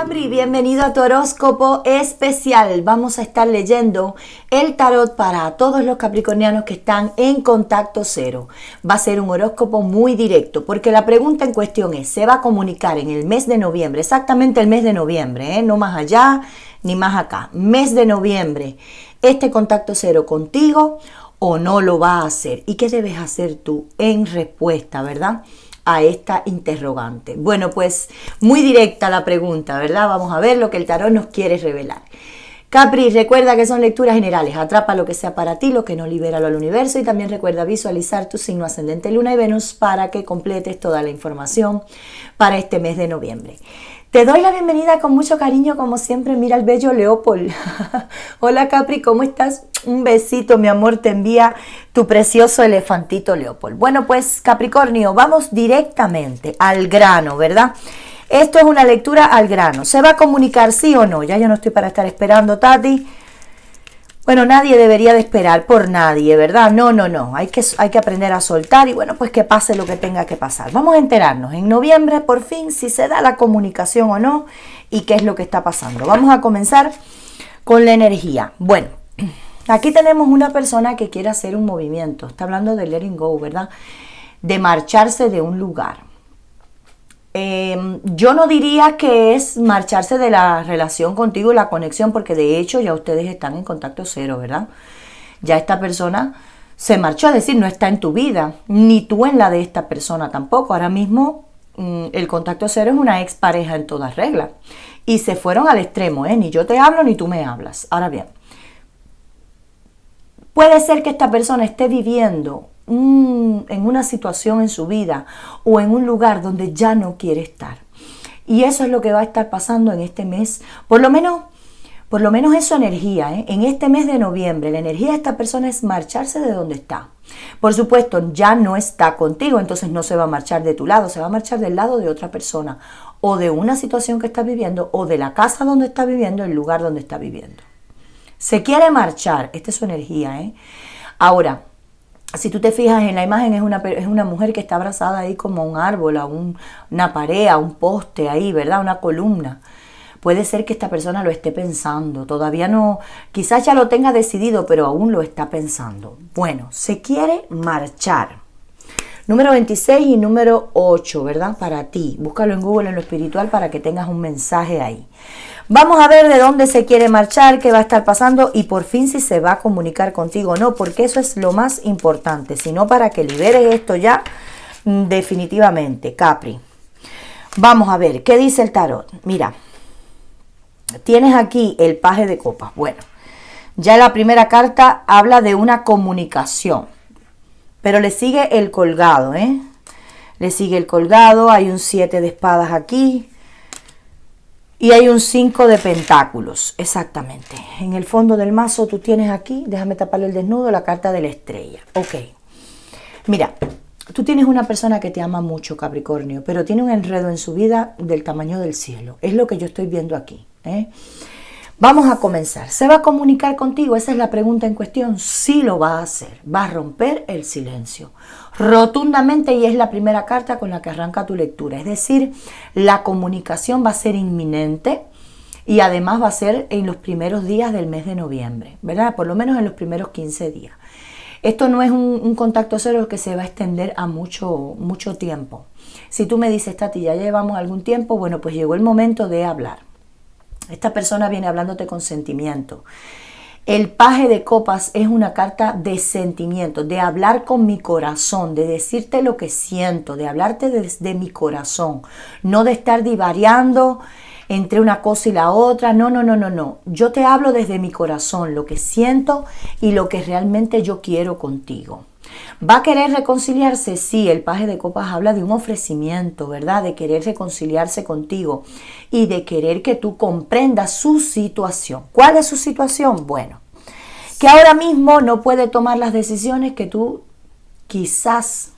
Capri, bienvenido a tu horóscopo especial. Vamos a estar leyendo el tarot para todos los capricornianos que están en contacto cero. Va a ser un horóscopo muy directo porque la pregunta en cuestión es, ¿se va a comunicar en el mes de noviembre? Exactamente el mes de noviembre, no más allá ni más acá. Mes de noviembre, este contacto cero contigo o no lo va a hacer. ¿Y qué debes hacer tú en respuesta, verdad?, a esta interrogante? Bueno, pues muy directa la pregunta, ¿verdad? Vamos a ver lo que el tarot nos quiere revelar. Capri, recuerda que son lecturas generales. Atrapa lo que sea para ti, lo que no, libéralo al universo. Y también recuerda visualizar tu signo ascendente, Luna y Venus para que completes toda la información para este mes de noviembre. Te doy la bienvenida con mucho cariño, como siempre. Mira el bello Leopold. Hola Capri, ¿cómo estás? Un besito, mi amor, te envía tu precioso elefantito Leopold. Bueno, pues Capricornio, vamos directamente al grano, ¿verdad? Esto es una lectura al grano. ¿Se va a comunicar sí o no? Ya yo no estoy para estar esperando, Tati. Bueno, nadie debería de esperar por nadie, ¿verdad? No. Hay que aprender a soltar y bueno, pues que pase lo que tenga que pasar. Vamos a enterarnos en noviembre, por fin, si se da la comunicación o no y qué es lo que está pasando. Vamos a comenzar con la energía. Bueno, aquí tenemos una persona que quiere hacer un movimiento. Está hablando de letting go, ¿verdad? De marcharse de un lugar. Yo no diría que es marcharse de la relación contigo y la conexión, porque de hecho ya ustedes están en contacto cero, ¿verdad? Ya esta persona se marchó, es decir, no está en tu vida, ni tú en la de esta persona tampoco. Ahora mismo el contacto cero es una expareja en todas reglas. Y se fueron al extremo, ni yo te hablo ni tú me hablas. Ahora bien, puede ser que esta persona esté viviendo en una situación en su vida o en un lugar donde ya no quiere estar. Y eso es lo que va a estar pasando en este mes. Por lo menos es su energía. En este mes de noviembre, la energía de esta persona es marcharse de donde está. Por supuesto, ya no está contigo, entonces no se va a marchar de tu lado, se va a marchar del lado de otra persona, o de una situación que está viviendo, o de la casa donde está viviendo, el lugar donde está viviendo. Se quiere marchar, esta es su energía. Ahora, si tú te fijas en la imagen, es una mujer que está abrazada ahí como a un árbol, a una pared, a un poste ahí, ¿verdad? Una columna. Puede ser que esta persona lo esté pensando, todavía no, quizás ya lo tenga decidido, pero aún lo está pensando. Bueno, se quiere marchar. Número 26 y número 8, ¿verdad? Para ti. Búscalo en Google en lo espiritual para que tengas un mensaje ahí. Vamos a ver de dónde se quiere marchar, qué va a estar pasando y por fin si se va a comunicar contigo o no, porque eso es lo más importante, sino para que liberes esto ya definitivamente, Capri. Vamos a ver, ¿qué dice el tarot? Mira, tienes aquí el paje de copas. Bueno, ya la primera carta habla de una comunicación, pero le sigue el colgado, Le sigue el colgado, hay un 7 de espadas aquí. Y hay un 5 de pentáculos, exactamente. En el fondo del mazo tú tienes aquí, déjame taparle el desnudo, la carta de la estrella. Ok. Mira, tú tienes una persona que te ama mucho, Capricornio, pero tiene un enredo en su vida del tamaño del cielo. Es lo que yo estoy viendo aquí. Vamos a comenzar. ¿Se va a comunicar contigo? Esa es la pregunta en cuestión. Sí lo va a hacer. Va a romper el silencio. Rotundamente, y es la primera carta con la que arranca tu lectura. Es decir, la comunicación va a ser inminente y además va a ser en los primeros días del mes de noviembre, ¿verdad? Por lo menos en los primeros 15 días. Esto no es un contacto cero que se va a extender a mucho tiempo. Si tú me dices, Tati, ya llevamos algún tiempo, bueno, pues llegó el momento de hablar. Esta persona viene hablándote con sentimiento. El paje de copas es una carta de sentimiento, de hablar con mi corazón, de decirte lo que siento, de hablarte desde mi corazón, no de estar divariando entre una cosa y la otra. No. Yo te hablo desde mi corazón, lo que siento y lo que realmente yo quiero contigo. ¿Va a querer reconciliarse? Sí, el paje de copas habla de un ofrecimiento, ¿verdad? De querer reconciliarse contigo y de querer que tú comprendas su situación. ¿Cuál es su situación? Bueno, que ahora mismo no puede tomar las decisiones que tú quizás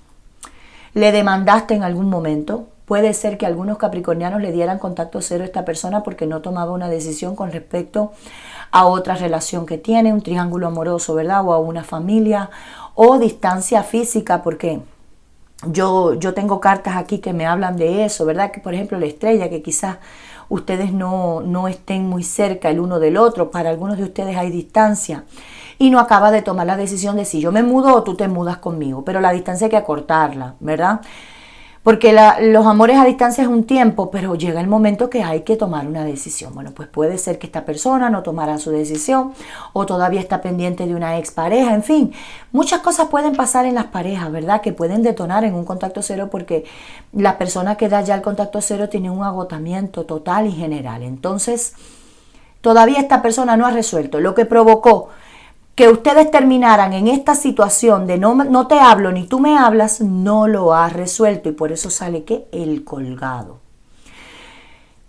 le demandaste en algún momento. Puede ser que algunos capricornianos le dieran contacto cero a esta persona porque no tomaba una decisión con respecto a otra relación que tiene, un triángulo amoroso, ¿verdad? O a una familia o distancia física, porque yo tengo cartas aquí que me hablan de eso, ¿verdad? Que por ejemplo la estrella, que quizás ustedes no estén muy cerca el uno del otro, para algunos de ustedes hay distancia y no acaba de tomar la decisión de si yo me mudo o tú te mudas conmigo, pero la distancia hay que acortarla, ¿verdad? Porque los amores a distancia es un tiempo, pero llega el momento que hay que tomar una decisión. Bueno, pues puede ser que esta persona no tomara su decisión o todavía está pendiente de una expareja. En fin, muchas cosas pueden pasar en las parejas, ¿verdad? Que pueden detonar en un contacto cero porque la persona que da ya el contacto cero tiene un agotamiento total y general. Entonces, todavía esta persona no ha resuelto lo que provocó que ustedes terminaran en esta situación de no te hablo ni tú me hablas, no lo has resuelto y por eso sale que el colgado.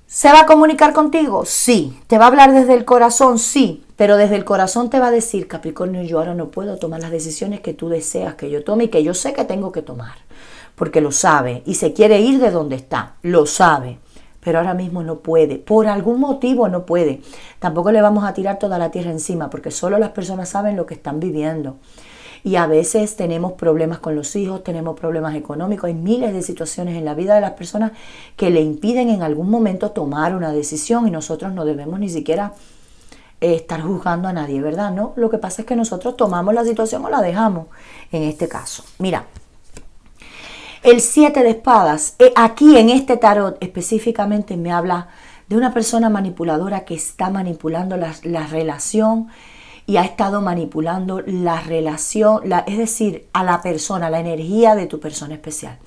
¿Se va a comunicar contigo? Sí. ¿Te va a hablar desde el corazón? Sí. Pero desde el corazón te va a decir, Capricornio, yo ahora no puedo tomar las decisiones que tú deseas que yo tome y que yo sé que tengo que tomar. Porque lo sabe y se quiere ir de donde está, lo sabe. Pero ahora mismo no puede, por algún motivo no puede. Tampoco le vamos a tirar toda la tierra encima, porque solo las personas saben lo que están viviendo. Y a veces tenemos problemas con los hijos, tenemos problemas económicos, hay miles de situaciones en la vida de las personas que le impiden en algún momento tomar una decisión y nosotros no debemos ni siquiera estar juzgando a nadie, ¿verdad? No, lo que pasa es que nosotros tomamos la situación o la dejamos en este caso. Mira. El 7 de espadas, aquí en este tarot específicamente me habla de una persona manipuladora que está manipulando la relación y ha estado manipulando la relación, es decir, a la persona, la energía de tu persona especial.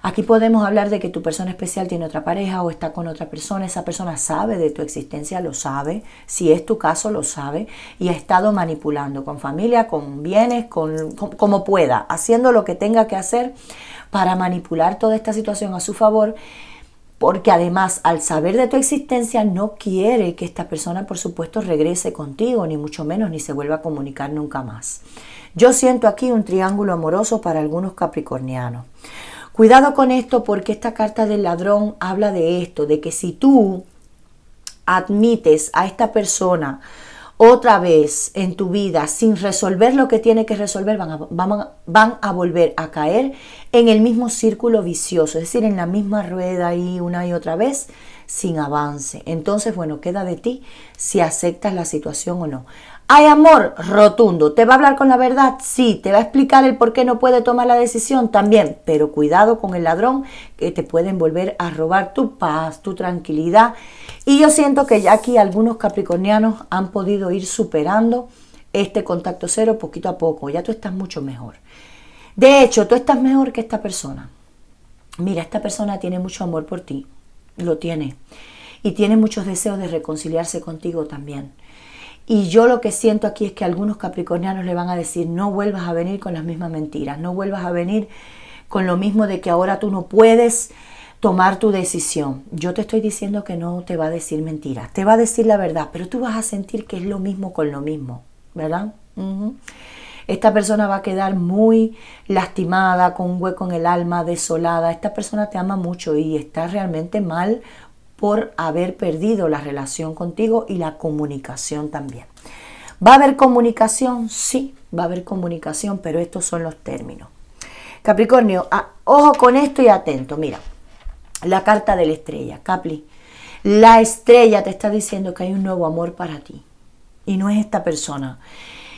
Aquí podemos hablar de que tu persona especial tiene otra pareja o está con otra persona. Esa persona sabe de tu existencia, lo sabe. Si es tu caso, lo sabe. Y ha estado manipulando con familia, con bienes, como pueda. Haciendo lo que tenga que hacer para manipular toda esta situación a su favor. Porque además, al saber de tu existencia, no quiere que esta persona, por supuesto, regrese contigo, ni mucho menos, ni se vuelva a comunicar nunca más. Yo siento aquí un triángulo amoroso para algunos capricornianos. Cuidado con esto porque esta carta del ladrón habla de esto, de que si tú admites a esta persona otra vez en tu vida sin resolver lo que tiene que resolver, van a volver a caer en el mismo círculo vicioso, es decir, en la misma rueda y una y otra vez sin avance. Entonces, bueno, queda de ti si aceptas la situación o no. ¿Hay amor? Rotundo. ¿Te va a hablar con la verdad? Sí. ¿Te va a explicar el por qué no puede tomar la decisión? También. Pero cuidado con el ladrón, que te pueden volver a robar tu paz, tu tranquilidad. Y yo siento que ya aquí algunos capricornianos han podido ir superando este contacto cero poquito a poco. Ya tú estás mucho mejor. De hecho, tú estás mejor que esta persona. Mira, esta persona tiene mucho amor por ti. Lo tiene. Y tiene muchos deseos de reconciliarse contigo también. Y yo lo que siento aquí es que algunos capricornianos le van a decir, no vuelvas a venir con las mismas mentiras, no vuelvas a venir con lo mismo de que ahora tú no puedes tomar tu decisión. Yo te estoy diciendo que no te va a decir mentiras, te va a decir la verdad, pero tú vas a sentir que es lo mismo con lo mismo, ¿verdad? Esta persona va a quedar muy lastimada, con un hueco en el alma, desolada. Esta persona te ama mucho y está realmente mal por haber perdido la relación contigo y la comunicación también. ¿Va a haber comunicación? Sí, va a haber comunicación, pero estos son los términos. Capricornio, ojo con esto y atento. Mira, la carta de la estrella. Capri, la estrella te está diciendo que hay un nuevo amor para ti. Y no es esta persona.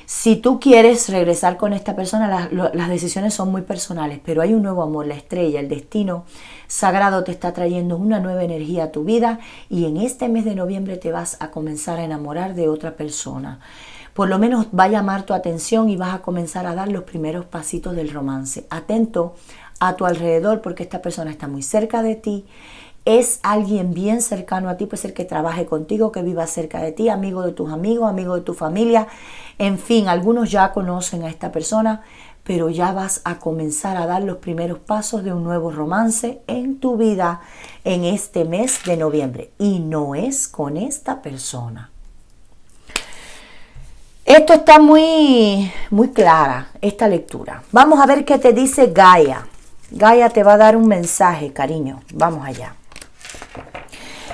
Si tú quieres regresar con esta persona, las decisiones son muy personales, pero hay un nuevo amor, la estrella, el destino sagrado te está trayendo una nueva energía a tu vida y en este mes de noviembre te vas a comenzar a enamorar de otra persona. Por lo menos va a llamar tu atención y vas a comenzar a dar los primeros pasitos del romance. Atento a tu alrededor porque esta persona está muy cerca de ti. Es alguien bien cercano a ti, puede ser que trabaje contigo, que viva cerca de ti, amigo de tus amigos, amigo de tu familia. En fin, algunos ya conocen a esta persona, pero ya vas a comenzar a dar los primeros pasos de un nuevo romance en tu vida en este mes de noviembre. Y no es con esta persona. Esto está muy clara, esta lectura. Vamos a ver qué te dice Gaia. Gaia te va a dar un mensaje, cariño. Vamos allá.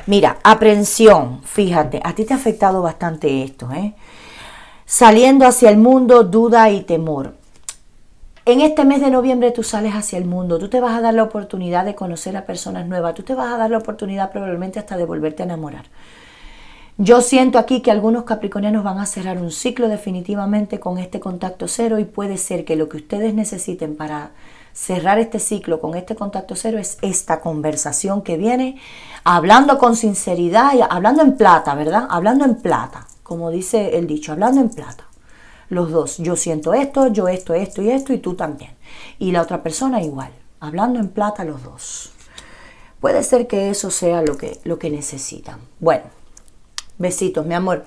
Mira, aprensión, fíjate, a ti te ha afectado bastante esto, Saliendo hacia el mundo, duda y temor. En este mes de noviembre tú sales hacia el mundo, tú te vas a dar la oportunidad de conocer a personas nuevas, tú te vas a dar la oportunidad probablemente hasta de volverte a enamorar. Yo siento aquí que algunos capricornianos van a cerrar un ciclo definitivamente con este contacto cero, y puede ser que lo que ustedes necesiten para cerrar este ciclo con este contacto cero es esta conversación que viene, hablando con sinceridad, y hablando en plata, ¿verdad? Hablando en plata, como dice el dicho, hablando en plata. Los dos, yo siento esto, yo esto y tú también. Y la otra persona igual, hablando en plata los dos. Puede ser que eso sea lo que necesitan. Bueno, besitos, mi amor.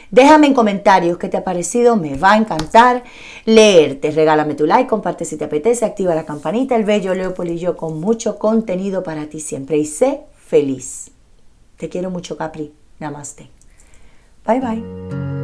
Déjame en comentarios qué te ha parecido, me va a encantar leerte. Regálame tu like, comparte si te apetece, activa la campanita. El bello Leopold y yo con mucho contenido para ti siempre. Y sé feliz. Te quiero mucho, Capri. Namaste. Bye, bye.